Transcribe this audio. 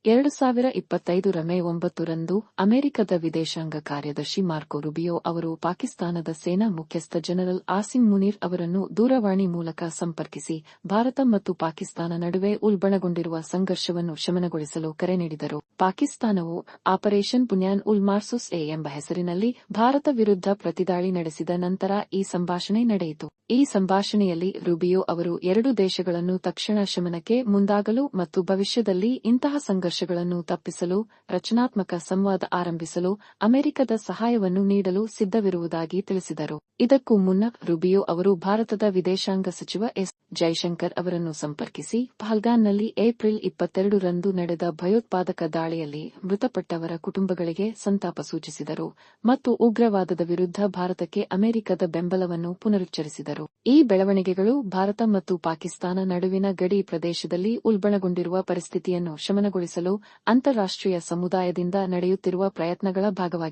2025 ರ ಮೇ 9 ರಂದು ಅಮೆರಿಕದ ವಿದೇಶಾಂಗ ಕಾರ್ಯದರ್ಶಿ ಮಾರ್ಕೊ ರುಬಿಯೋ ಅವರು ಪಾಕಿಸ್ತಾನದ ಸೇನಾ ಮುಖ್ಯಸ್ಥ ಜನರಲ್ ಆಸಿಂ ಮುನೀರ್ ಅವರನ್ನು ದೂರವಾಣಿ ಮೂಲಕ ಸಂಪರ್ಕಿಸಿ ಭಾರತ ಮತ್ತು ಪಾಕಿಸ್ತಾನ ನಡುವೆ ಉಲ್ಬಣಗೊಂಡಿರುವ ಸಂಘರ್ಷವನ್ನು ಶಮನಗೊಳಿಸಲು ಕರೆ ನೀಡಿದರು. ಪಾಕಿಸ್ತಾನವು ಆಪರೇಷನ್ ಬುನ್ಯಾನ್ ಉಲ್ ಮಾರ್ಸೂಸ್ ಎ ಎಂಬ ಹೆಸರಿನಲ್ಲಿ ಭಾರತ ವಿರುದ್ಧ ಪ್ರತಿದಾಳಿ ನಡೆಸಿದ ನಂತರ ಈ ಸಂಭಾಷಣೆ ನಡೆಯಿತು. ಈ ಸಂಭಾಷಣೆಯಲ್ಲಿ ರುಬಿಯೋ ಅವರು ಎರಡೂ ದೇಶಗಳನ್ನು ತಕ್ಷಣ ಶಮನಕ್ಕೆ ಮುಂದಾಗಲು ಮತ್ತು ಭವಿಷ್ಯದಲ್ಲಿ ಇಂತಹ ಸಂಘರ್ಷಗಳನ್ನು ತಪ್ಪಿಸಲು ರಚನಾತ್ಮಕ ಸಂವಾದ ಆರಂಭಿಸಲು ಅಮೆರಿಕದ ಸಹಾಯವನ್ನು ನೀಡಲು ಸಿದ್ಧವಿರುವುದಾಗಿ ತಿಳಿಸಿದರು. ಇದಕ್ಕೂ ಮುನ್ನ ರುಬಿಯೋ ಅವರು ಭಾರತದ ವಿದೇಶಾಂಗ ಸಚಿವ ಎಸ್. ಜೈಶಂಕರ್ ಅವರನ್ನು ಸಂಪರ್ಕಿಸಿ ಪಹಲ್ಗಾನ್ನಲ್ಲಿ ಏಪ್ರಿಲ್ 22 ರಂದು ನಡೆದ ಭಯೋತ್ಪಾದಕ ದಾಳಿಯಲ್ಲಿ ಮೃತಪಟ್ಟವರ ಕುಟುಂಬಗಳಿಗೆ ಸಂತಾಪ ಸೂಚಿಸಿದರು ಮತ್ತು ಉಗ್ರವಾದದ ವಿರುದ್ಧ ಭಾರತಕ್ಕೆ ಅಮೆರಿಕದ ಬೆಂಬಲವನ್ನು ಪುನರುಚ್ಚರಿಸಿದರು. ಈ ಬೆಳವಣಿಗೆಗಳು ಭಾರತ ಮತ್ತು ಪಾಕಿಸ್ತಾನ ನಡುವಿನ ಗಡಿ ಪ್ರದೇಶದಲ್ಲಿ ಉಲ್ಬಣಗೊಂಡಿರುವ ಪರಿಸ್ಥಿತಿಯನ್ನು ಶಮನಗೊಳಿಸಲು ಅಂತಾರಾಷ್ಟ್ರೀಯ ಸಮುದಾಯದಿಂದ ನಡೆಯುತ್ತಿರುವ ಪ್ರಯತ್ನಗಳ ಭಾಗವಾಗಿದೆ.